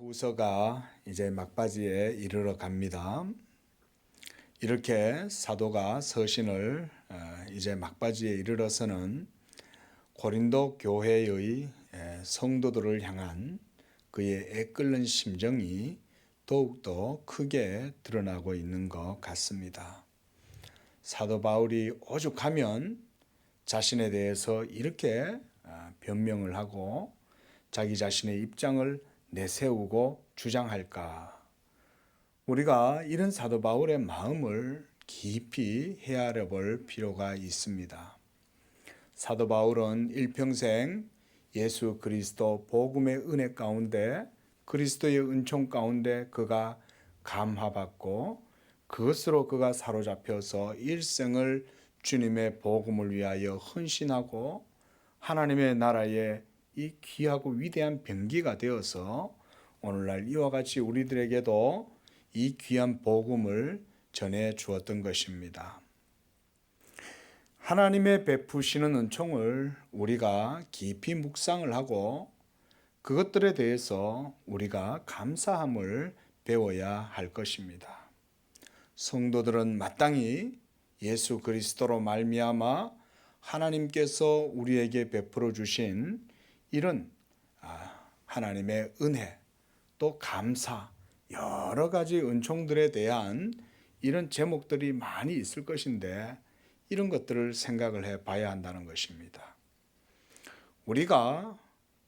후서가 이제 막바지에 이르러 갑니다. 이렇게 사도가 서신을 이제 막바지에 이르러서는 고린도 교회의 성도들을 향한 그의 애끓는 심정이 더욱더 크게 드러나고 있는 것 같습니다. 사도 바울이 오죽하면 자신에 대해서 이렇게 변명을 하고 자기 자신의 입장을 내세우고 주장할까? 우리가 이런 사도 바울의 마음을 깊이 헤아려 볼 필요가 있습니다. 사도 바울은 일평생 예수 그리스도 복음의 은혜 가운데 그리스도의 은총 가운데 그가 감화받고 그것으로 그가 사로잡혀서 일생을 주님의 복음을 위하여 헌신하고 하나님의 나라에 이 귀하고 위대한 병기가 되어서 오늘날 이와 같이 우리들에게도 이 귀한 복음을 전해 주었던 것입니다. 하나님의 베푸시는 은총을 우리가 깊이 묵상을 하고 그것들에 대해서 우리가 감사함을 배워야 할 것입니다. 성도들은 마땅히 예수 그리스도로 말미암아 하나님께서 우리에게 베풀어 주신 이런 하나님의 은혜, 또 감사, 여러 가지 은총들에 대한 이런 제목들이 많이 있을 것인데 이런 것들을 생각을 해 봐야 한다는 것입니다. 우리가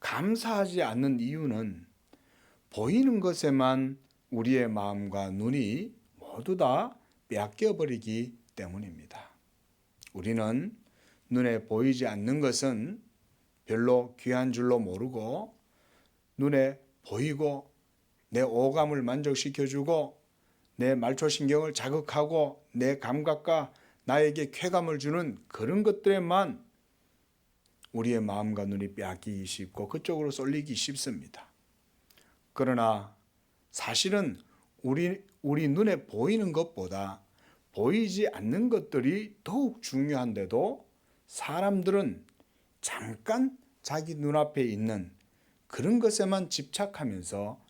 감사하지 않는 이유는 보이는 것에만 우리의 마음과 눈이 모두 다 빼앗겨버리기 때문입니다. 우리는 눈에 보이지 않는 것은 별로 귀한 줄로 모르고 눈에 보이고 내 오감을 만족시켜주고 내 말초신경을 자극하고 내 감각과 나에게 쾌감을 주는 그런 것들에만 우리의 마음과 눈이 빼앗기기 쉽고 그쪽으로 쏠리기 쉽습니다. 그러나 사실은 우리 눈에 보이는 것보다 보이지 않는 것들이 더욱 중요한데도 사람들은 잠깐 자기 눈앞에 있는 그런 것에만 집착하면서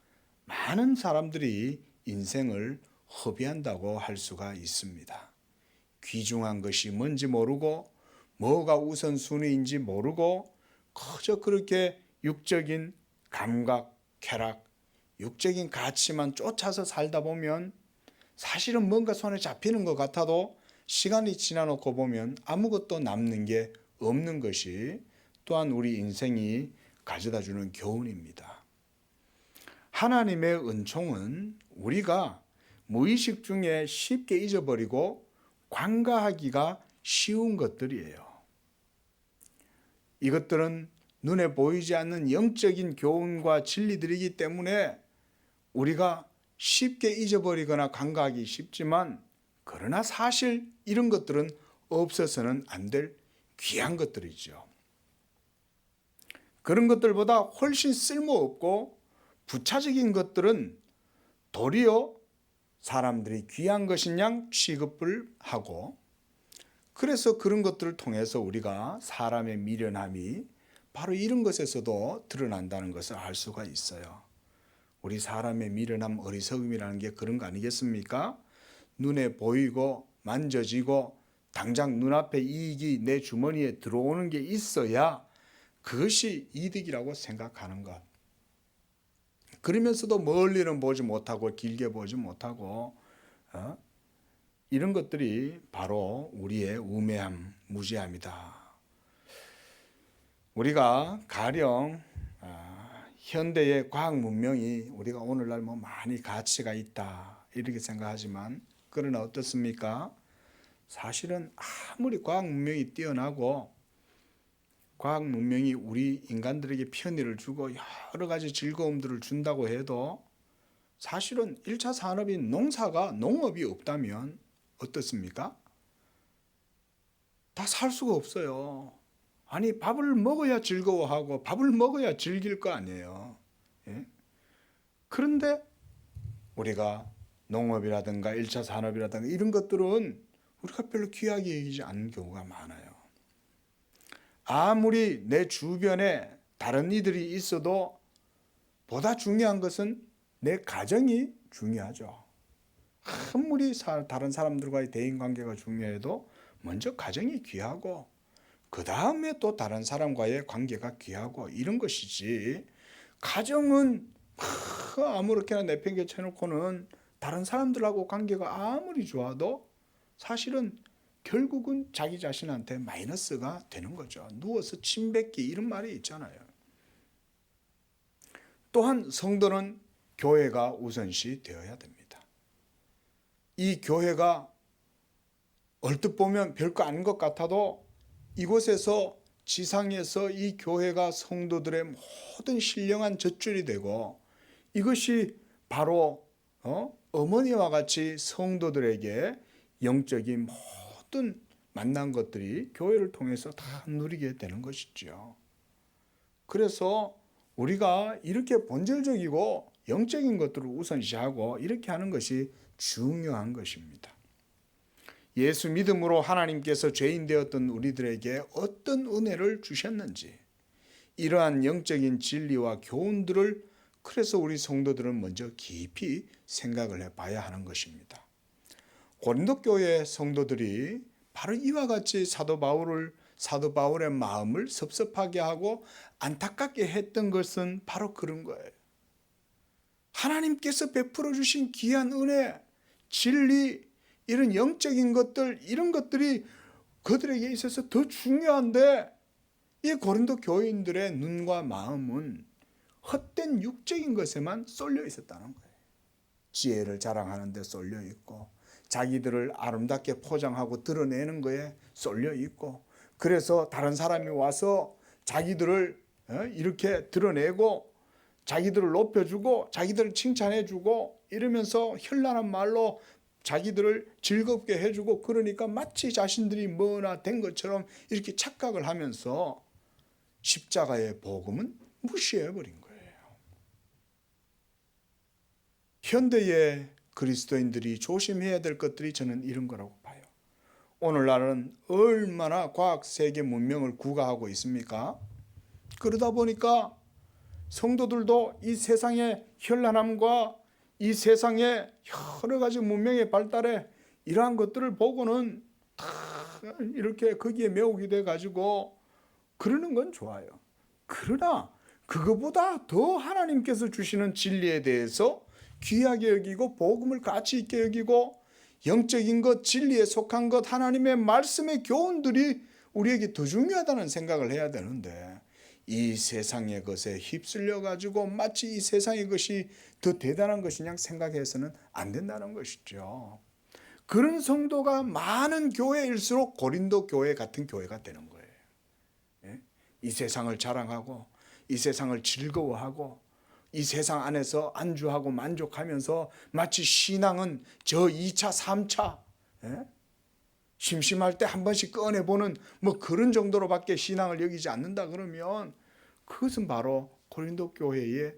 많은 사람들이 인생을 허비한다고 할 수가 있습니다. 귀중한 것이 뭔지 모르고 뭐가 우선순위인지 모르고 그저 그렇게 육적인 감각, 쾌락, 육적인 가치만 쫓아서 살다 보면 사실은 뭔가 손에 잡히는 것 같아도 시간이 지나놓고 보면 아무것도 남는 게 없는 것이 또한 우리 인생이 가져다주는 교훈입니다. 하나님의 은총은 우리가 무의식 중에 쉽게 잊어버리고 관가하기가 쉬운 것들이에요. 이것들은 눈에 보이지 않는 영적인 교훈과 진리들이기 때문에 우리가 쉽게 잊어버리거나 간과하기 쉽지만 그러나 사실 이런 것들은 없어서는 안 될 귀한 것들이죠. 그런 것들보다 훨씬 쓸모없고 부차적인 것들은 도리어 사람들이 귀한 것인 양 취급을 하고 그래서 그런 것들을 통해서 우리가 사람의 미련함이 바로 이런 것에서도 드러난다는 것을 알 수가 있어요. 우리 사람의 미련함, 어리석음이라는 게 그런 거 아니겠습니까? 눈에 보이고 만져지고 당장 눈앞에 이익이 내 주머니에 들어오는 게 있어야 그것이 이득이라고 생각하는 것. 그러면서도 멀리는 보지 못하고 길게 보지 못하고 이런 것들이 바로 우리의 우매함, 무지함이다. 우리가 가령 현대의 과학 문명이 우리가 오늘날 많이 가치가 있다 이렇게 생각하지만 그러나 어떻습니까? 사실은 아무리 과학 문명이 뛰어나고 과학 문명이 우리 인간들에게 편의를 주고 여러 가지 즐거움들을 준다고 해도 사실은 1차 산업인 농업이 없다면 어떻습니까? 다 살 수가 없어요. 아니 밥을 먹어야 즐거워하고 밥을 먹어야 즐길 거 아니에요. 예? 그런데 우리가 농업이라든가 1차 산업이라든가 이런 것들은 우리가 별로 귀하게 여기지 않는 경우가 많아요. 아무리 내 주변에 다른 이들이 있어도 보다 중요한 것은 내 가정이 중요하죠. 아무리 다른 사람들과의 대인관계가 중요해도 먼저 가정이 귀하고 그 다음에 또 다른 사람과의 관계가 귀하고 이런 것이지, 가정은 아무렇게나 내팽개쳐놓고는 다른 사람들하고 관계가 아무리 좋아도 사실은 결국은 자기 자신한테 마이너스가 되는 거죠. 누워서 침 뱉기 이런 말이 있잖아요. 또한 성도는 교회가 우선시 되어야 됩니다. 이 교회가 얼뜻 보면 별거 아닌 것 같아도 이곳에서 지상에서 이 교회가 성도들의 모든 신령한 젖줄이 되고, 이것이 바로 어머니와 같이 성도들에게 영적인 모든 만난 것들이 교회를 통해서 다 누리게 되는 것이죠. 그래서 우리가 이렇게 본질적이고 영적인 것들을 우선시하고 이렇게 하는 것이 중요한 것입니다. 예수 믿음으로 하나님께서 죄인 되었던 우리들에게 어떤 은혜를 주셨는지, 이러한 영적인 진리와 교훈들을 그래서 우리 성도들은 먼저 깊이 생각을 해봐야 하는 것입니다. 고린도 교회 성도들이 바로 이와 같이 사도 바울의 마음을 섭섭하게 하고 안타깝게 했던 것은 바로 그런 거예요. 하나님께서 베풀어 주신 귀한 은혜, 진리, 이런 영적인 것들, 이런 것들이 그들에게 있어서 더 중요한데, 이 고린도 교인들의 눈과 마음은 헛된 육적인 것에만 쏠려 있었다는 거예요. 지혜를 자랑하는 데 쏠려 있고, 자기들을 아름답게 포장하고 드러내는 거에 쏠려 있고, 그래서 다른 사람이 와서 자기들을 이렇게 드러내고 자기들을 높여주고 자기들을 칭찬해주고 이러면서 현란한 말로 자기들을 즐겁게 해주고, 그러니까 마치 자신들이 뭐나 된 것처럼 이렇게 착각을 하면서 십자가의 복음은 무시해버린 거예요. 현대의 그리스도인들이 조심해야 될 것들이 저는 이런 거라고 봐요. 오늘날은 얼마나 과학 세계 문명을 구가하고 있습니까? 그러다 보니까 성도들도 이 세상의 현란함과 이 세상의 여러 가지 문명의 발달에 이러한 것들을 보고는 다 이렇게 거기에 매혹이 돼 가지고 그러는 건 좋아요. 그러나 그거보다 더 하나님께서 주시는 진리에 대해서 귀하게 여기고 복음을 가치 있게 여기고 영적인 것, 진리에 속한 것, 하나님의 말씀의 교훈들이 우리에게 더 중요하다는 생각을 해야 되는데, 이 세상의 것에 휩쓸려 가지고 마치 이 세상의 것이 더 대단한 것이냐 생각해서는 안 된다는 것이죠. 그런 성도가 많은 교회일수록 고린도 교회 같은 교회가 되는 거예요. 이 세상을 자랑하고 이 세상을 즐거워하고 이 세상 안에서 안주하고 만족하면서 마치 신앙은 저 2차, 3차 심심할 때 한 번씩 꺼내보는 뭐 그런 정도로밖에 신앙을 여기지 않는다 그러면, 그것은 바로 고린도 교회의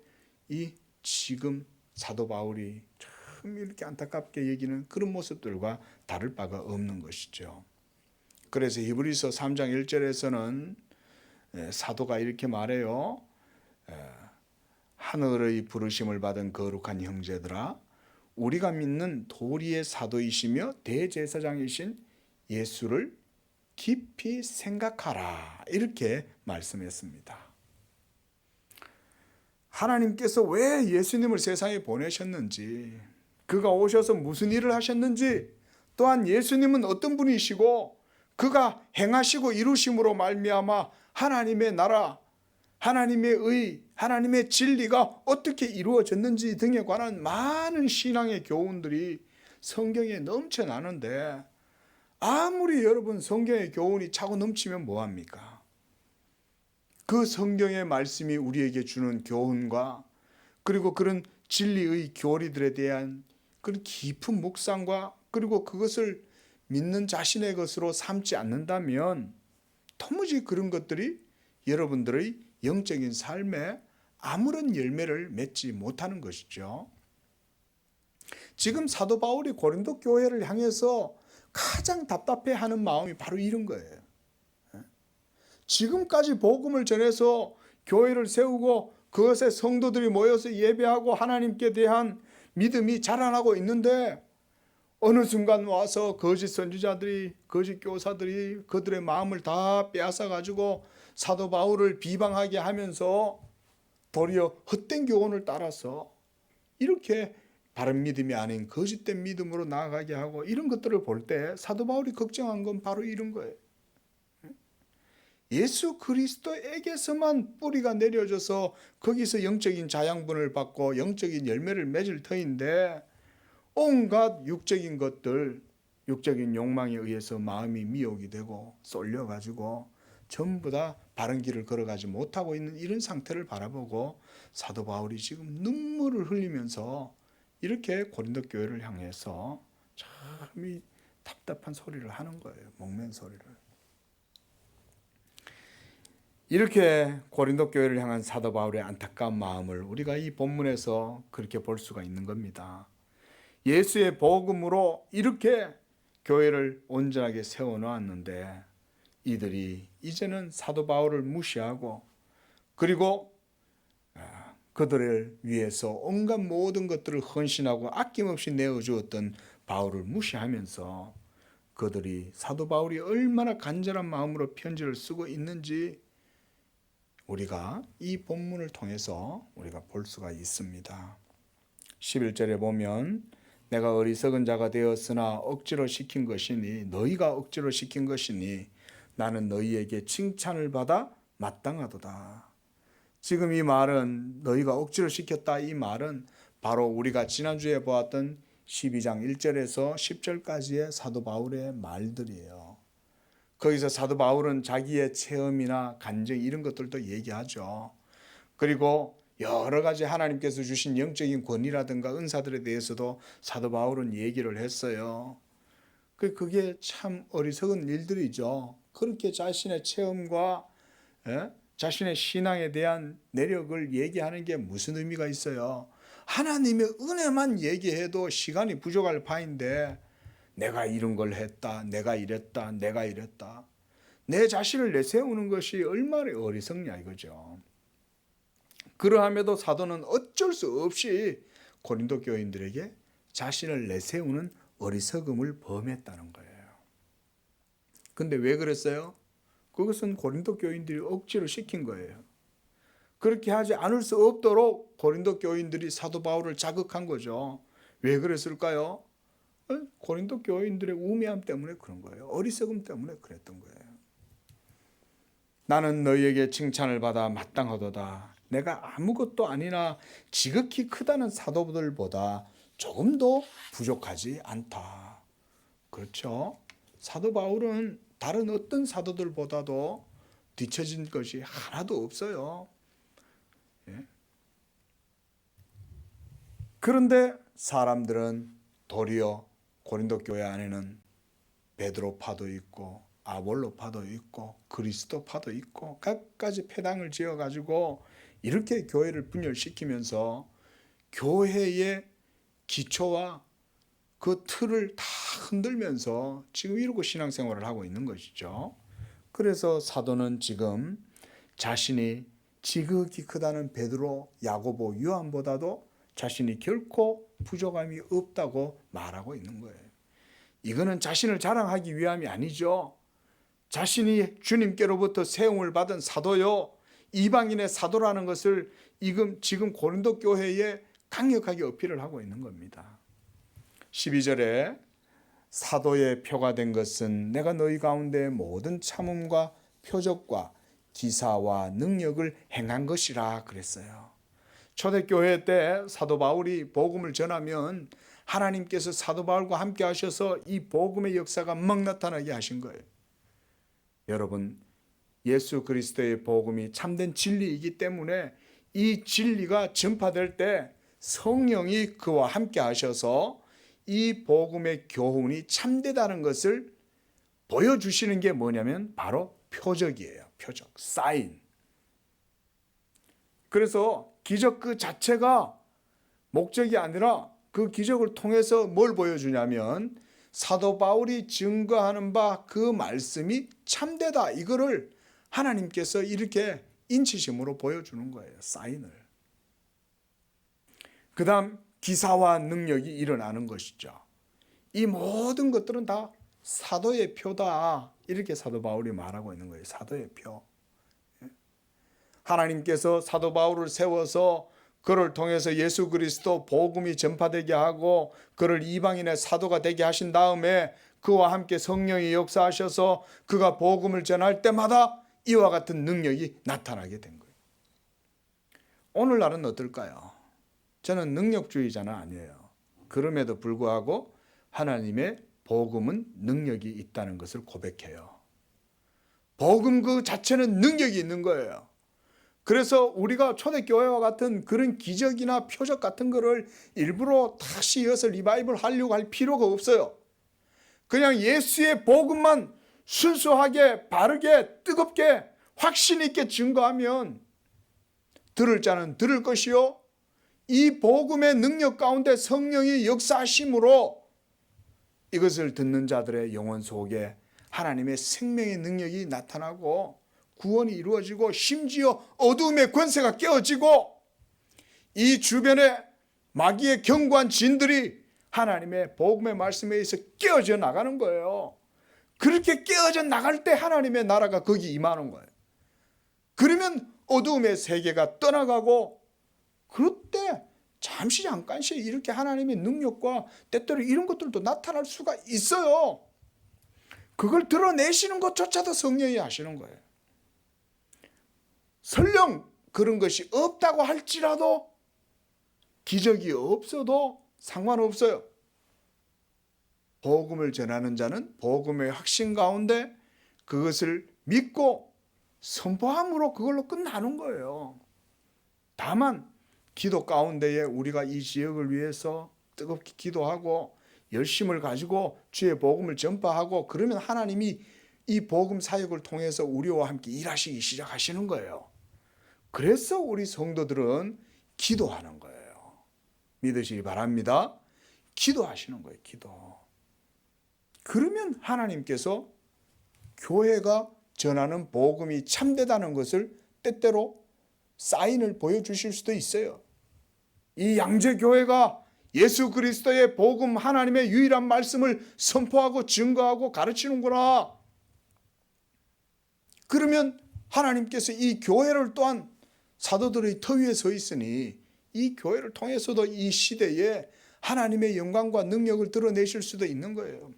이 지금 사도 바울이 참 이렇게 안타깝게 여기는 그런 모습들과 다를 바가 없는 것이죠. 그래서 히브리서 3장 1절에서는 사도가 이렇게 말해요. 하늘의 부르심을 받은 거룩한 형제들아, 우리가 믿는 도리의 사도이시며 대제사장이신 예수를 깊이 생각하라, 이렇게 말씀했습니다. 하나님께서 왜 예수님을 세상에 보내셨는지, 그가 오셔서 무슨 일을 하셨는지, 또한 예수님은 어떤 분이시고 그가 행하시고 이루심으로 말미암아 하나님의 나라, 하나님의 의, 하나님의 진리가 어떻게 이루어졌는지 등에 관한 많은 신앙의 교훈들이 성경에 넘쳐나는데, 아무리 여러분 성경의 교훈이 차고 넘치면 뭐합니까? 그 성경의 말씀이 우리에게 주는 교훈과 그리고 그런 진리의 교리들에 대한 그런 깊은 묵상과 그리고 그것을 믿는 자신의 것으로 삼지 않는다면 도무지 그런 것들이 여러분들의 영적인 삶에 아무런 열매를 맺지 못하는 것이죠. 지금 사도 바울이 고린도 교회를 향해서 가장 답답해하는 마음이 바로 이런 거예요. 지금까지 복음을 전해서 교회를 세우고 그것에 성도들이 모여서 예배하고 하나님께 대한 믿음이 자라나고 있는데 어느 순간 와서 거짓 선지자들이, 거짓 교사들이 그들의 마음을 다 빼앗아 가지고 사도 바울을 비방하게 하면서 도리어 헛된 교훈을 따라서 이렇게 바른 믿음이 아닌 거짓된 믿음으로 나아가게 하고, 이런 것들을 볼 때 사도 바울이 걱정한 건 바로 이런 거예요. 예수 그리스도에게서만 뿌리가 내려져서 거기서 영적인 자양분을 받고 영적인 열매를 맺을 터인데, 온갖 육적인 것들, 육적인 욕망에 의해서 마음이 미혹이 되고 쏠려가지고 전부 다 바른 길을 걸어가지 못하고 있는 이런 상태를 바라보고 사도 바울이 지금 눈물을 흘리면서 이렇게 고린도 교회를 향해서 참 이 답답한 소리를 하는 거예요. 목멘 소리를. 이렇게 고린도 교회를 향한 사도 바울의 안타까운 마음을 우리가 이 본문에서 그렇게 볼 수가 있는 겁니다. 예수의 복음으로 이렇게 교회를 온전하게 세워놓았는데 이들이 이제는 사도 바울을 무시하고, 그리고 그들을 위해서 온갖 모든 것들을 헌신하고 아낌없이 내어주었던 바울을 무시하면서 그들이 사도 바울이 얼마나 간절한 마음으로 편지를 쓰고 있는지 우리가 이 본문을 통해서 우리가 볼 수가 있습니다. 11절에 보면 내가 어리석은 자가 되었으나 억지로 시킨 것이니, 너희가 억지로 시킨 것이니 나는 너희에게 칭찬을 받아 마땅하도다. 지금 이 말은, 너희가 억지로 시켰다, 이 말은 바로 우리가 지난주에 보았던 12장 1절에서 10절까지의 사도 바울의 말들이에요. 거기서 사도 바울은 자기의 체험이나 간증 이런 것들도 얘기하죠. 그리고 여러 가지 하나님께서 주신 영적인 권위라든가 은사들에 대해서도 사도 바울은 얘기를 했어요. 그게 참 어리석은 일들이죠. 그렇게 자신의 체험과 자신의 신앙에 대한 내력을 얘기하는 게 무슨 의미가 있어요? 하나님의 은혜만 얘기해도 시간이 부족할 바인데 내가 이런 걸 했다, 내가 이랬다, 내가 이랬다, 내 자신을 내세우는 것이 얼마나 어리석냐 이거죠. 그러함에도 사도는 어쩔 수 없이 고린도 교인들에게 자신을 내세우는 어리석음을 범했다는 거예요. 근데 왜 그랬어요? 그것은 고린도 교인들이 억지로 시킨 거예요. 그렇게 하지 않을 수 없도록 고린도 교인들이 사도 바울을 자극한 거죠. 왜 그랬을까요? 고린도 교인들의 우매함 때문에 그런 거예요. 어리석음 때문에 그랬던 거예요. 나는 너희에게 칭찬을 받아 마땅하도다. 내가 아무것도 아니나 지극히 크다는 사도들보다 조금도 부족하지 않다. 그렇죠? 사도 바울은 다른 어떤 사도들보다도 뒤처진 것이 하나도 없어요. 그런데 사람들은 도리어 고린도 교회 안에는 베드로파도 있고 아볼로파도 있고 그리스도파도 있고 각가지 패당을 지어가지고 이렇게 교회를 분열시키면서 교회의 기초와 그 틀을 다 흔들면서 지금 이러고 신앙생활을 하고 있는 것이죠. 그래서 사도는 지금 자신이 지극히 크다는 베드로, 야고보, 요한보다도 자신이 결코 부족함이 없다고 말하고 있는 거예요. 이거는 자신을 자랑하기 위함이 아니죠. 자신이 주님께로부터 세움을 받은 사도요, 이방인의 사도라는 것을 지금 고린도 교회에 강력하게 어필을 하고 있는 겁니다. 12절에 사도의 표가 된 것은 내가 너희 가운데 모든 참음과 표적과 기사와 능력을 행한 것이라 그랬어요. 초대교회 때 사도 바울이 복음을 전하면 하나님께서 사도 바울과 함께 하셔서 이 복음의 역사가 막 나타나게 하신 거예요. 여러분, 예수 그리스도의 복음이 참된 진리이기 때문에 이 진리가 전파될 때 성령이 그와 함께 하셔서 이 복음의 교훈이 참되다는 것을 보여주시는 게 뭐냐면 바로 표적이에요. 표적, 사인. 그래서 기적 그 자체가 목적이 아니라 그 기적을 통해서 뭘 보여주냐면 사도 바울이 증거하는 바 그 말씀이 참되다, 이거를 하나님께서 이렇게 인치심으로 보여주는 거예요. 사인을. 그 다음 기사와 능력이 일어나는 것이죠. 이 모든 것들은 다 사도의 표다. 이렇게 사도 바울이 말하고 있는 거예요. 사도의 표. 하나님께서 사도 바울을 세워서 그를 통해서 예수 그리스도 복음이 전파되게 하고 그를 이방인의 사도가 되게 하신 다음에 그와 함께 성령이 역사하셔서 그가 복음을 전할 때마다 이와 같은 능력이 나타나게 된 거예요. 오늘날은 어떨까요? 저는 능력주의자는 아니에요. 그럼에도 불구하고 하나님의 복음은 능력이 있다는 것을 고백해요. 복음 그 자체는 능력이 있는 거예요. 그래서 우리가 초대교회와 같은 그런 기적이나 표적 같은 거를 일부러 다시 이어서 리바이벌 하려고 할 필요가 없어요. 그냥 예수의 복음만 순수하게 바르게 뜨겁게 확신 있게 증거하면 들을 자는 들을 것이요 이 복음의 능력 가운데 성령이 역사하심으로 이것을 듣는 자들의 영혼 속에 하나님의 생명의 능력이 나타나고 구원이 이루어지고 심지어 어두움의 권세가 깨어지고 이 주변에 마귀의 견고한 진들이 하나님의 복음의 말씀에 의해서 깨어져 나가는 거예요. 그렇게 깨어져 나갈 때 하나님의 나라가 거기 임하는 거예요. 그러면 어두움의 세계가 떠나가고 그때 잠시 잠깐씩 이렇게 하나님의 능력과 때때로 이런 것들도 나타날 수가 있어요. 그걸 드러내시는 것조차도 성령이 하시는 거예요. 설령 그런 것이 없다고 할지라도 기적이 없어도 상관없어요. 복음을 전하는 자는 복음의 확신 가운데 그것을 믿고 선포함으로 그걸로 끝나는 거예요. 다만 기도 가운데에 우리가 이 지역을 위해서 뜨겁게 기도하고 열심을 가지고 주의 복음을 전파하고 그러면 하나님이 이 복음 사역을 통해서 우리와 함께 일하시기 시작하시는 거예요. 그래서 우리 성도들은 기도하는 거예요. 믿으시기 바랍니다. 기도하시는 거예요. 기도. 그러면 하나님께서 교회가 전하는 복음이 참되다는 것을 때때로 사인을 보여주실 수도 있어요. 이 양재교회가 예수 그리스도의 복음 하나님의 유일한 말씀을 선포하고 증거하고 가르치는구나. 그러면 하나님께서 이 교회를 또한 사도들의 터 위에 서 있으니 이 교회를 통해서도 이 시대에 하나님의 영광과 능력을 드러내실 수도 있는 거예요.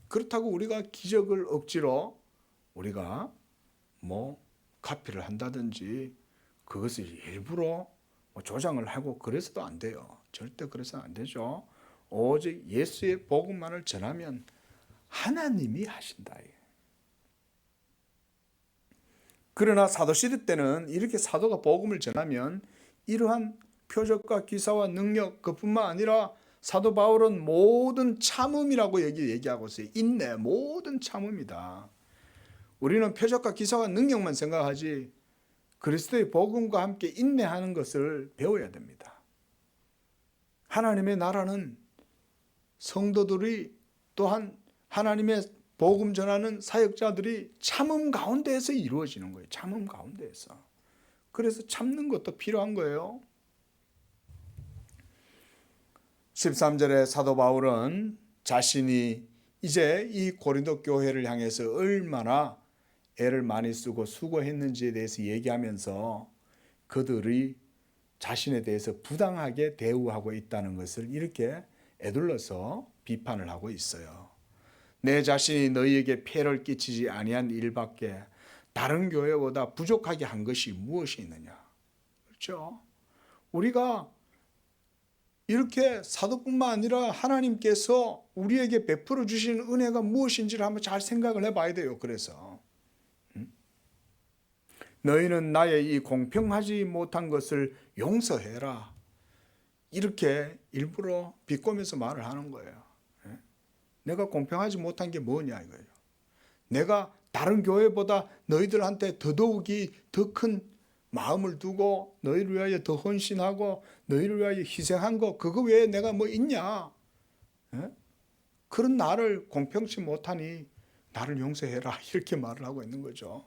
그렇다고 우리가 기적을 억지로 우리가 카피를 한다든지 그것을 일부러 조장을 하고 그래서도 안 돼요. 절대 그래서는 안 되죠. 오직 예수의 복음만을 전하면 하나님이 하신다. 그러나 사도시대 때는 이렇게 사도가 복음을 전하면 이러한 표적과 기사와 능력 그뿐만 아니라 사도 바울은 모든 참음이라고 얘기하고 있어요. 인내, 모든 참음이다. 우리는 표적과 기사와 능력만 생각하지 그리스도의 복음과 함께 인내하는 것을 배워야 됩니다. 하나님의 나라는 성도들이 또한 하나님의 복음 전하는 사역자들이 참음 가운데에서 이루어지는 거예요. 참음 가운데에서. 그래서 참는 것도 필요한 거예요. 13절에 사도 바울은 자신이 이제 이 고린도 교회를 향해서 얼마나 애를 많이 쓰고 수고했는지에 대해서 얘기하면서 그들이 자신에 대해서 부당하게 대우하고 있다는 것을 이렇게 에둘러서 비판을 하고 있어요. 내 자신이 너희에게 폐를 끼치지 아니한 일밖에 다른 교회보다 부족하게 한 것이 무엇이 있느냐. 그렇죠? 우리가 이렇게 사도뿐만 아니라 하나님께서 우리에게 베풀어 주신 은혜가 무엇인지를 한번 잘 생각을 해봐야 돼요. 그래서 너희는 나의 이 공평하지 못한 것을 용서해라. 이렇게 일부러 비꼬면서 말을 하는 거예요. 내가 공평하지 못한 게 뭐냐 이거예요. 내가 다른 교회보다 너희들한테 더더욱이 더 큰 마음을 두고 너희를 위하여 더 헌신하고 너희를 위하여 희생한 거 그거 외에 내가 뭐 있냐. 그런 나를 공평치 못하니 나를 용서해라 이렇게 말을 하고 있는 거죠.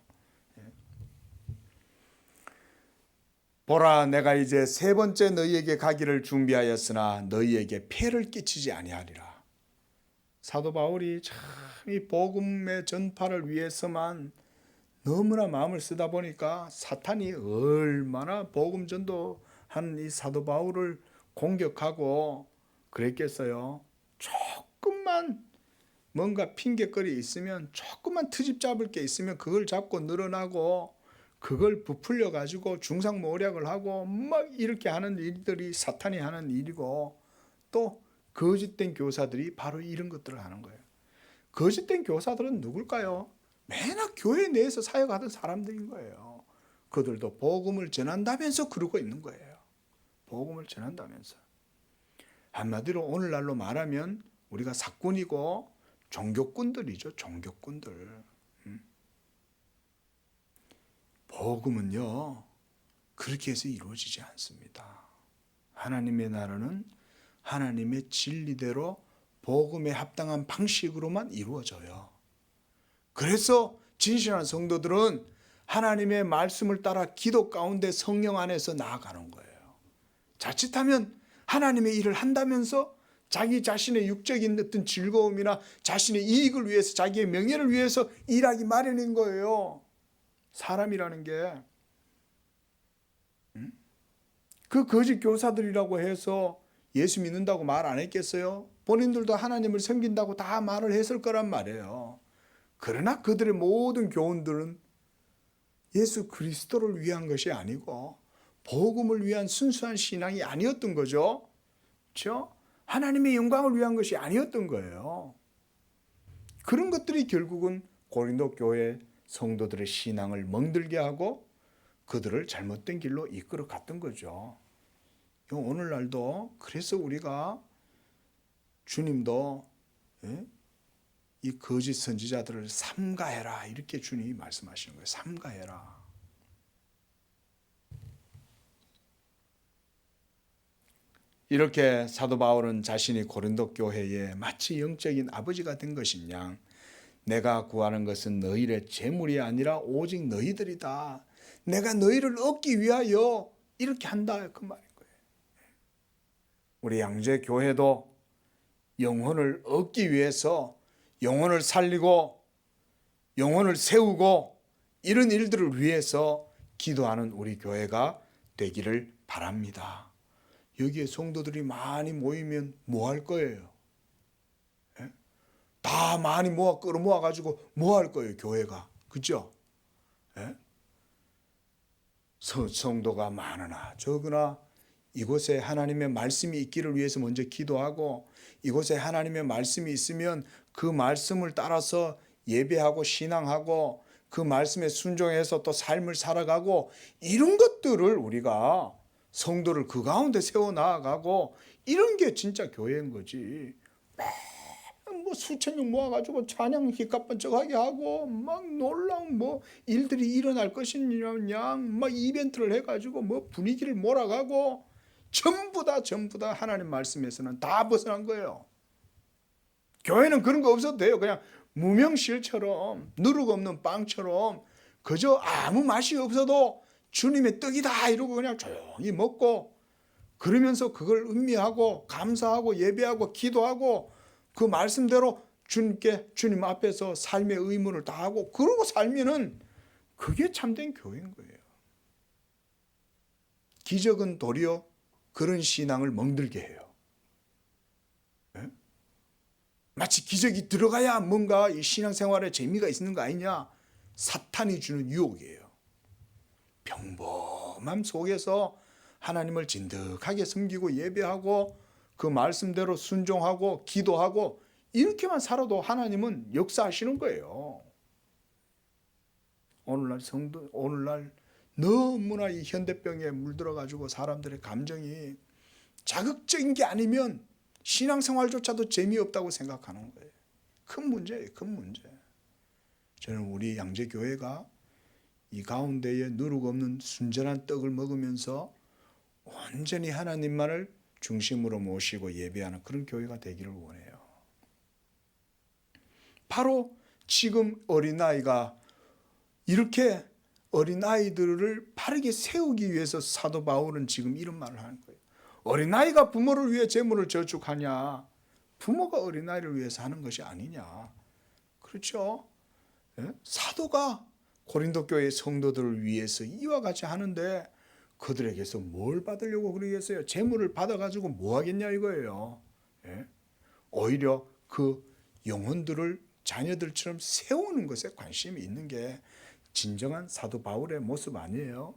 보라, 내가 이제 세 번째 너희에게 가기를 준비하였으나 너희에게 폐를 끼치지 아니하리라. 사도 바울이 참 이 복음의 전파를 위해서만 너무나 마음을 쓰다 보니까 사탄이 얼마나 복음 전도하는 이 사도 바울을 공격하고 그랬겠어요. 조금만 뭔가 핑계거리 있으면, 조금만 트집 잡을 게 있으면 그걸 잡고 늘어나고 그걸 부풀려 가지고 중상모략을 하고 막 이렇게 하는 일들이 사탄이 하는 일이고, 또 거짓된 교사들이 바로 이런 것들을 하는 거예요. 거짓된 교사들은 누굴까요? 맨날 교회 내에서 사역하던 사람들인 거예요. 그들도 복음을 전한다면서 그러고 있는 거예요. 복음을 전한다면서. 한마디로 오늘날로 말하면 우리가 사꾼이고 종교꾼들이죠. 종교꾼들. 복음은요, 그렇게 해서 이루어지지 않습니다. 하나님의 나라는 하나님의 진리대로 복음에 합당한 방식으로만 이루어져요. 그래서 진실한 성도들은 하나님의 말씀을 따라 기도 가운데 성령 안에서 나아가는 거예요. 자칫하면 하나님의 일을 한다면서 자기 자신의 육적인 어떤 즐거움이나 자신의 이익을 위해서, 자기의 명예를 위해서 일하기 마련인 거예요. 사람이라는 게. 그 거짓 교사들이라고 해서 예수 믿는다고 말 안 했겠어요? 본인들도 하나님을 섬긴다고 다 말을 했을 거란 말이에요. 그러나 그들의 모든 교훈들은 예수 그리스도를 위한 것이 아니고 복음을 위한 순수한 신앙이 아니었던 거죠. 그렇죠? 하나님의 영광을 위한 것이 아니었던 거예요. 그런 것들이 결국은 고린도 교회 성도들의 신앙을 멍들게 하고 그들을 잘못된 길로 이끌어 갔던 거죠. 오늘날도 그래서 우리가 주님도 이 거짓 선지자들을 삼가해라, 이렇게 주님이 말씀하시는 거예요. 삼가해라. 이렇게 사도 바울은 자신이 고린도 교회에 마치 영적인 아버지가 된 것이냐, 내가 구하는 것은 너희의 재물이 아니라 오직 너희들이다. 내가 너희를 얻기 위하여 이렇게 한다, 그 말인 거예요. 우리 양재 교회도 영혼을 얻기 위해서 영혼을 살리고 영혼을 세우고 이런 일들을 위해서 기도하는 우리 교회가 되기를 바랍니다. 여기에 성도들이 많이 모이면 뭐 할 거예요? 다 많이 끌어모아 가지고 뭐 할 거예요, 교회가? 그죠? 성도가 많으나 적으나 이곳에 하나님의 말씀이 있기를 위해서 먼저 기도하고, 이곳에 하나님의 말씀이 있으면 그 말씀을 따라서 예배하고 신앙하고 그 말씀에 순종해서 또 삶을 살아가고, 이런 것들을 우리가 성도를 그 가운데 세워나가고, 이런 게 진짜 교회인 거지. 뭐 수천 명 모아가지고 찬양 희까번쩍하게 하고 막 놀라운 일들이 일어날 것이냐, 막 이벤트를 해가지고 분위기를 몰아가고, 전부 다 하나님 말씀에서는 다 벗어난 거예요. 교회는 그런 거 없어도 돼요. 그냥 무명실처럼, 누룩 없는 빵처럼 그저 아무 맛이 없어도 주님의 떡이다 이러고 그냥 조용히 먹고, 그러면서 그걸 음미하고 감사하고 예배하고 기도하고 그 말씀대로 주님 앞에서 삶의 의무를 다하고 그러고 살면은 그게 참된 교회인 거예요. 기적은 도리어 그런 신앙을 멍들게 해요. 마치 기적이 들어가야 뭔가 이 신앙생활에 재미가 있는 거 아니냐? 사탄이 주는 유혹이에요. 평범함 속에서 하나님을 진득하게 섬기고 예배하고 그 말씀대로 순종하고 기도하고 이렇게만 살아도 하나님은 역사하시는 거예요. 오늘날 너무나 이 현대병에 물들어가지고 사람들의 감정이 자극적인 게 아니면 신앙생활조차도 재미없다고 생각하는 거예요. 큰 문제예요, 큰 문제. 저는 우리 양재교회가 이 가운데에 누룩 없는 순전한 떡을 먹으면서 온전히 하나님만을 중심으로 모시고 예배하는 그런 교회가 되기를 원해요. 바로 지금 어린아이가 이렇게 어린아이들을 바르게 세우기 위해서 사도 바울은 지금 이런 말을 하는 거예요. 어린아이가 부모를 위해 재물을 저축하냐? 부모가 어린아이를 위해서 하는 것이 아니냐? 그렇죠? 예? 사도가 고린도 교회 성도들을 위해서 이와 같이 하는데 그들에게서 뭘 받으려고 그러겠어요? 재물을 받아가지고 뭐 하겠냐 이거예요. 예? 오히려 그 영혼들을 자녀들처럼 세우는 것에 관심이 있는 게 진정한 사도 바울의 모습 아니에요?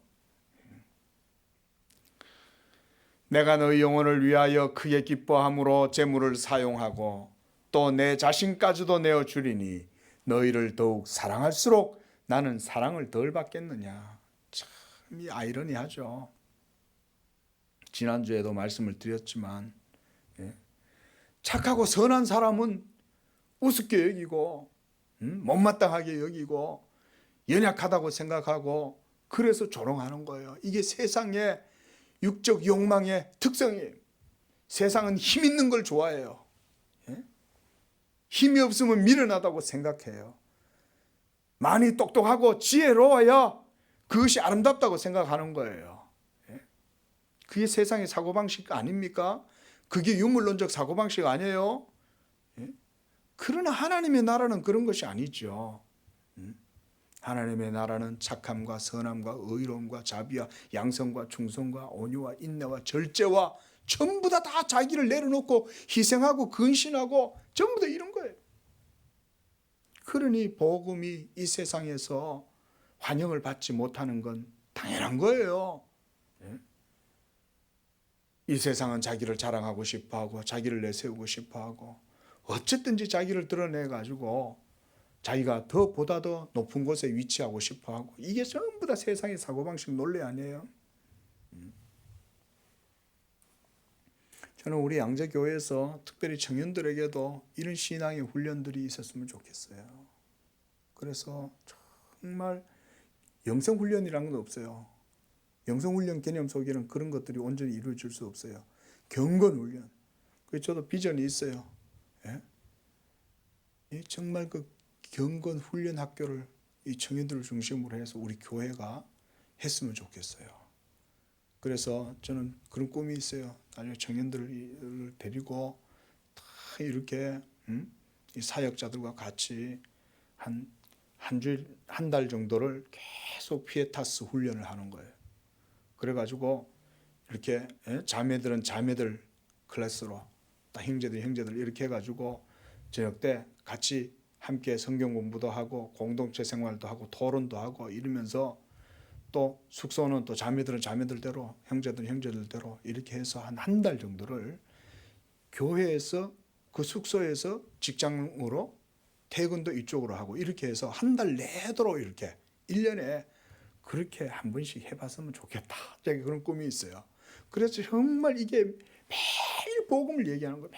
내가 너희 영혼을 위하여 크게 기뻐함으로 재물을 사용하고 또 내 자신까지도 내어주리니 너희를 더욱 사랑할수록 나는 사랑을 덜 받겠느냐. 참 이 아이러니하죠. 지난주에도 말씀을 드렸지만 착하고 선한 사람은 우습게 여기고 못마땅하게 여기고 연약하다고 생각하고 그래서 조롱하는 거예요. 이게 세상의 육적 욕망의 특성이에요. 세상은 힘 있는 걸 좋아해요. 힘이 없으면 미련하다고 생각해요. 많이 똑똑하고 지혜로워야 그것이 아름답다고 생각하는 거예요. 그게 세상의 사고방식 아닙니까? 그게 유물론적 사고방식 아니에요? 그러나 하나님의 나라는 그런 것이 아니죠. 하나님의 나라는 착함과 선함과 의로움과 자비와 양성과 충성과 온유와 인내와 절제와 전부 다 자기를 내려놓고 희생하고 근신하고 전부 다 이런 거예요. 그러니 복음이 이 세상에서 환영을 받지 못하는 건 당연한 거예요. 이 세상은 자기를 자랑하고 싶어하고 자기를 내세우고 싶어하고 어쨌든지 자기를 드러내가지고 자기가 보다 더 높은 곳에 위치하고 싶어하고 이게 전부 다 세상의 사고방식 논리 아니에요? 저는 우리 양재교회에서 특별히 청년들에게도 이런 신앙의 훈련들이 있었으면 좋겠어요. 그래서 정말 영성훈련이라는 건 없어요. 영성훈련 개념 속에는 그런 것들이 온전히 이루어질 수 없어요. 경건훈련. 그래서 저도 비전이 있어요. 정말 그 경건훈련 학교를 이 청년들을 중심으로 해서 우리 교회가 했으면 좋겠어요. 그래서 저는 그런 꿈이 있어요. 나중에 청년들을 데리고 다 이렇게 이 사역자들과 같이 한 달 정도를 계속 피에타스 훈련을 하는 거예요. 그래가지고 이렇게 자매들은 자매들 클래스로 딱 형제들 이렇게 해가지고 저녁 때 같이 함께 성경 공부도 하고 공동체 생활도 하고 토론도 하고 이러면서 또 숙소는 또 자매들은 자매들대로 형제들은 형제들대로 이렇게 해서 한 달 정도를 교회에서 그 숙소에서 직장으로 퇴근도 이쪽으로 하고 이렇게 해서 한 달 내도록 이렇게 1년에 그렇게 한 번씩 해봤으면 좋겠다. 제가 그런 꿈이 있어요. 그래서 정말 이게 매일 복음을 얘기하는 거예요.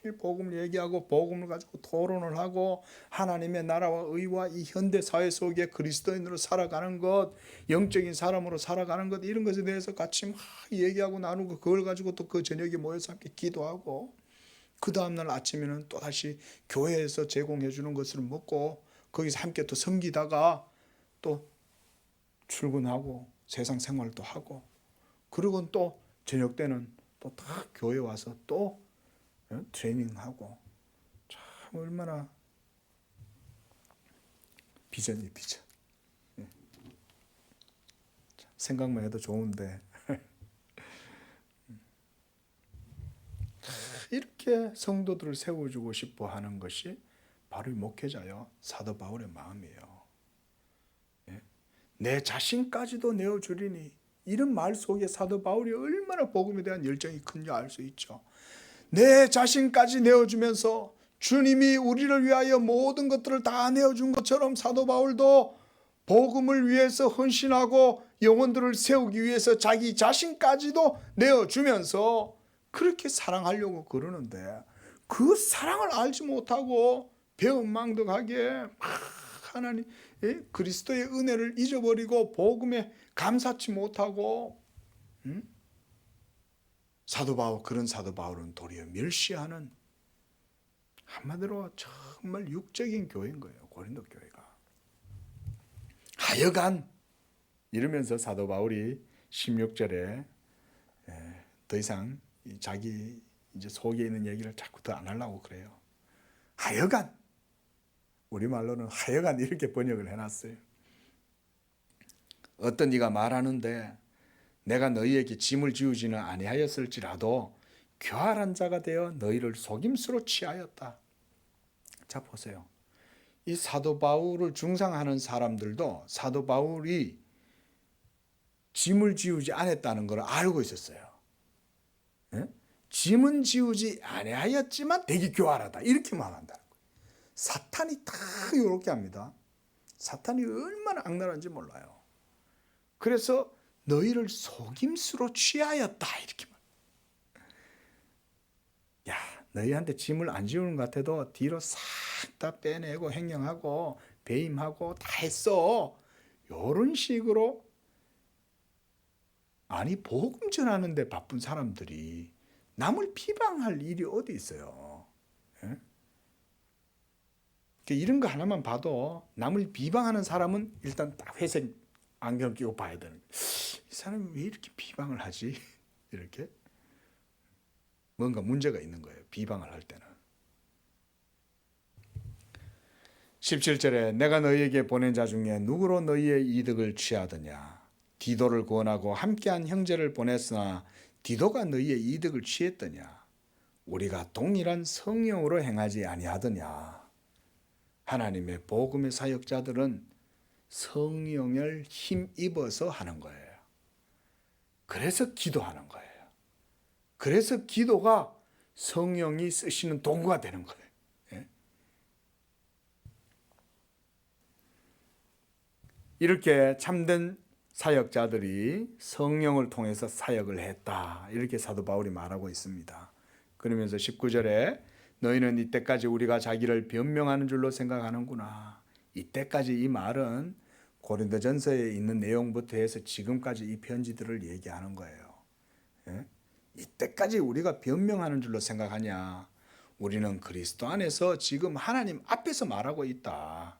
매일 복음을 얘기하고 복음을 가지고 토론을 하고 하나님의 나라와 의와 이 현대 사회 속에 그리스도인으로 살아가는 것, 영적인 사람으로 살아가는 것 이런 것에 대해서 같이 막 얘기하고 나누고 그걸 가지고 또 그 저녁에 모여서 함께 기도하고 그 다음날 아침에는 또다시 교회에서 제공해 주는 것을 먹고 거기서 함께 또 섬기다가 또 출근하고 세상 생활도 하고 그리고 또 저녁 때는 또 다 교회 와서 또 트레이닝하고 참 얼마나 비전이 비전. 생각만 해도 좋은데 이렇게 성도들을 세워주고 싶어 하는 것이 바로 목회자요 사도 바울의 마음이에요. 내 자신까지도 내어주리니 이런 말 속에 사도 바울이 얼마나 복음에 대한 열정이 큰지 알 수 있죠. 내 자신까지 내어주면서 주님이 우리를 위하여 모든 것들을 다 내어준 것처럼 사도 바울도 복음을 위해서 헌신하고 영혼들을 세우기 위해서 자기 자신까지도 내어주면서 그렇게 사랑하려고 그러는데 그 사랑을 알지 못하고 배은망덕하게 하나님 그리스도의 은혜를 잊어버리고 복음에 감사치 못하고 사도 바울 그런 사도 바울은 도리어 멸시하는 한마디로 정말 육적인 교회인 거예요. 고린도 교회가 하여간 이러면서 사도 바울이 16절에 더 이상 자기 이제 속에 있는 얘기를 자꾸 더 안 하려고 그래요. 하여간, 우리말로는 하여간 이렇게 번역을 해놨어요. 어떤 이가 말하는데 내가 너희에게 짐을 지우지는 아니하였을지라도 교활한 자가 되어 너희를 속임수로 취하였다. 자, 보세요. 이 사도 바울을 중상하는 사람들도 사도 바울이 짐을 지우지 않았다는 걸 알고 있었어요. 예? 짐은 지우지 아니하였지만 되게 교활하다, 이렇게 말한다는 거예요. 사탄이 다 이렇게 합니다. 사탄이 얼마나 악랄한지 몰라요. 그래서 너희를 속임수로 취하였다, 이렇게 말. 야, 너희한테 짐을 안 지우는 것 같아도 뒤로 싹 다 빼내고 횡령하고 배임하고 다 했어. 이런 식으로. 아니, 복음 전하는데 바쁜 사람들이 남을 비방할 일이 어디 있어요? 예? 이런 거 하나만 봐도 남을 비방하는 사람은 일단 딱 회색 안경 끼고 봐야 되는 거예요. 이 사람이 왜 이렇게 비방을 하지? 이렇게 뭔가 문제가 있는 거예요. 비방을 할 때는. 17절에 내가 너희에게 보낸 자 중에 누구로 너희의 이득을 취하더냐? 디도를 구원하고 함께한 형제를 보냈으나 디도가 너희의 이득을 취했더냐? 우리가 동일한 성령으로 행하지 아니하더냐? 하나님의 복음의 사역자들은 성령을 힘입어서 하는 거예요. 그래서 기도하는 거예요. 그래서 기도가 성령이 쓰시는 도구가 되는 거예요. 예? 이렇게 참된 사역자들이 성령을 통해서 사역을 했다, 이렇게 사도 바울이 말하고 있습니다. 그러면서 19절에 너희는 이때까지 우리가 자기를 변명하는 줄로 생각하는구나. 이때까지, 이 말은 고린도전서에 있는 내용부터 해서 지금까지 이 편지들을 얘기하는 거예요. 예? 이때까지 우리가 변명하는 줄로 생각하냐? 우리는 그리스도 안에서 지금 하나님 앞에서 말하고 있다.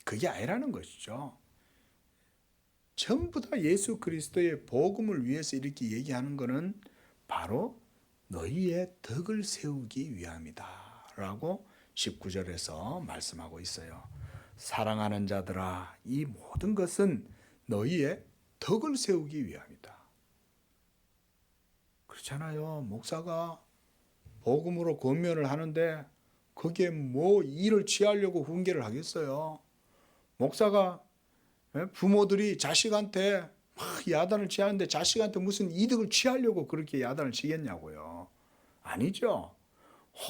그게 아니라는 것이죠. 전부 다 예수 그리스도의 복음을 위해서 이렇게 얘기하는 것은 바로 너희의 덕을 세우기 위함이다 라고 19절에서 말씀하고 있어요. 사랑하는 자들아, 이 모든 것은 너희의 덕을 세우기 위함이다. 그렇잖아요. 목사가 복음으로 권면을 하는데 거기에 뭐 일을 취하려고 훈계를 하겠어요. 목사가, 부모들이 자식한테 막 야단을 취하는데 자식한테 무슨 이득을 취하려고 그렇게 야단을 치겠냐고요. 아니죠.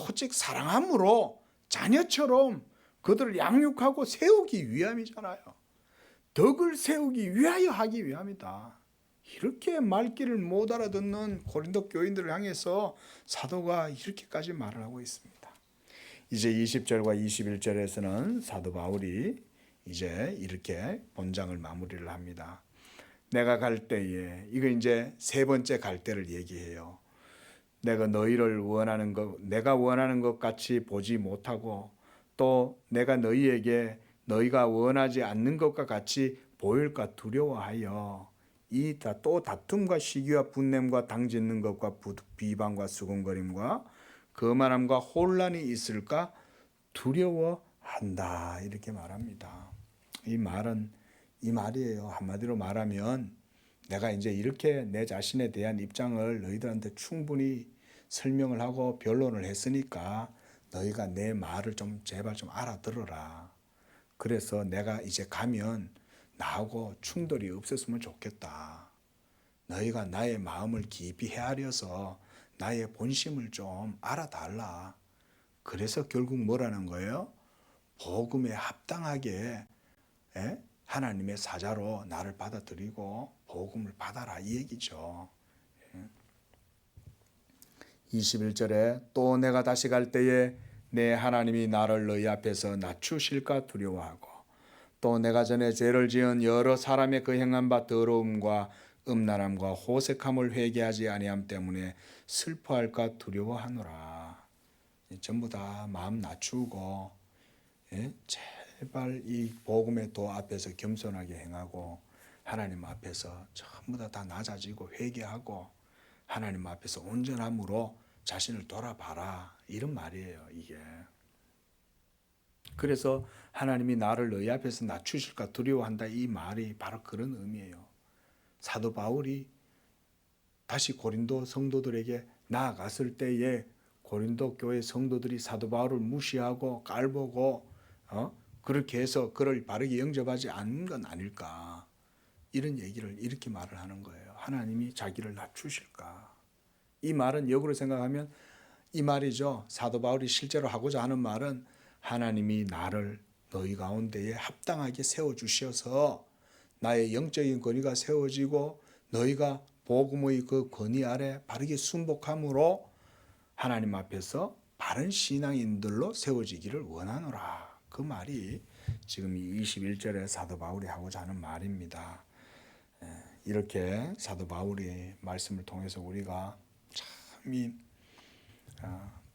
오직 사랑함으로 자녀처럼 그들을 양육하고 세우기 위함이잖아요. 덕을 세우기 위하여 하기 위함이다. 이렇게 말귀를 못 알아듣는 고린도 교인들을 향해서 사도가 이렇게까지 말을 하고 있습니다. 이제 20절과 21절에서는 사도 바울이 이제 이렇게 본장을 마무리를 합니다. 내가 갈 때에, 이거 이제 세 번째 갈 때를 얘기해요. 내가 너희를 원하는 것, 내가 원하는 것 같이 보지 못하고 또 내가 너희에게 너희가 원하지 않는 것과 같이 보일까 두려워하여 이 또 다툼과 시기와 분냄과 당짓는 것과 비방과 수군거림과 거만함과 혼란이 있을까 두려워한다, 이렇게 말합니다. 이 말은 이 말이에요. 한마디로 말하면 내가 이제 이렇게 내 자신에 대한 입장을 너희들한테 충분히 설명을 하고 변론을 했으니까 너희가 내 말을 좀 제발 좀 알아들어라. 그래서 내가 이제 가면 나하고 충돌이 없었으면 좋겠다. 너희가 나의 마음을 깊이 헤아려서 나의 본심을 좀 알아달라. 그래서 결국 뭐라는 거예요? 복음에 합당하게 하나님의 사자로 나를 받아들이고 복음을 받아라, 이 얘기죠. 21절에 또 내가 다시 갈 때에 내 하나님이 나를 너희 앞에서 낮추실까 두려워하고 또 내가 전에 죄를 지은 여러 사람의 그 행한 바 더러움과 음란함과 호색함을 회개하지 아니함 때문에 슬퍼할까 두려워하노라. 전부 다 마음 낮추고 제발 이 복음의 도 앞에서 겸손하게 행하고 하나님 앞에서 전부 다 낮아지고 회개하고 하나님 앞에서 온전함으로 자신을 돌아봐라, 이런 말이에요, 이게. 그래서 하나님이 나를 너희 앞에서 낮추실까 두려워한다, 이 말이 바로 그런 의미예요. 사도 바울이 다시 고린도 성도들에게 나아갔을 때에 고린도 교회 성도들이 사도 바울을 무시하고 깔보고 그렇게 해서 그를 바르게 영접하지 않는 건 아닐까, 이런 얘기를 이렇게 말을 하는 거예요. 하나님이 자기를 낮추실까. 이 말은 역으로 생각하면 이 말이죠. 사도 바울이 실제로 하고자 하는 말은 하나님이 나를 너희 가운데에 합당하게 세워주셔서 나의 영적인 권위가 세워지고 너희가 복음의 그 권위 아래 바르게 순복함으로 하나님 앞에서 바른 신앙인들로 세워지기를 원하노라. 그 말이 지금 이 21절에 사도 바울이 하고자 하는 말입니다. 이렇게 사도 바울의 말씀을 통해서 우리가 참이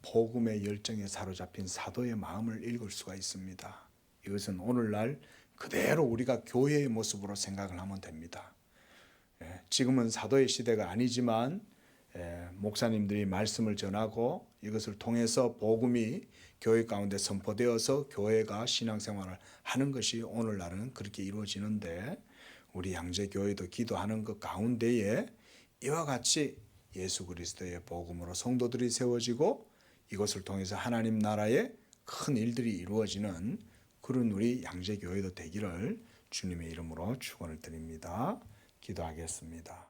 복음의 열정에 사로잡힌 사도의 마음을 읽을 수가 있습니다. 이것은 오늘날 그대로 우리가 교회의 모습으로 생각을 하면 됩니다. 지금은 사도의 시대가 아니지만 목사님들이 말씀을 전하고 이것을 통해서 복음이 교회 가운데 선포되어서 교회가 신앙생활을 하는 것이 오늘날은 그렇게 이루어지는데, 우리 양재교회도 기도하는 그 가운데에 이와 같이 예수 그리스도의 복음으로 성도들이 세워지고 이것을 통해서 하나님 나라의 큰 일들이 이루어지는 그런 우리 양재교회도 되기를 주님의 이름으로 축원을 드립니다. 기도하겠습니다.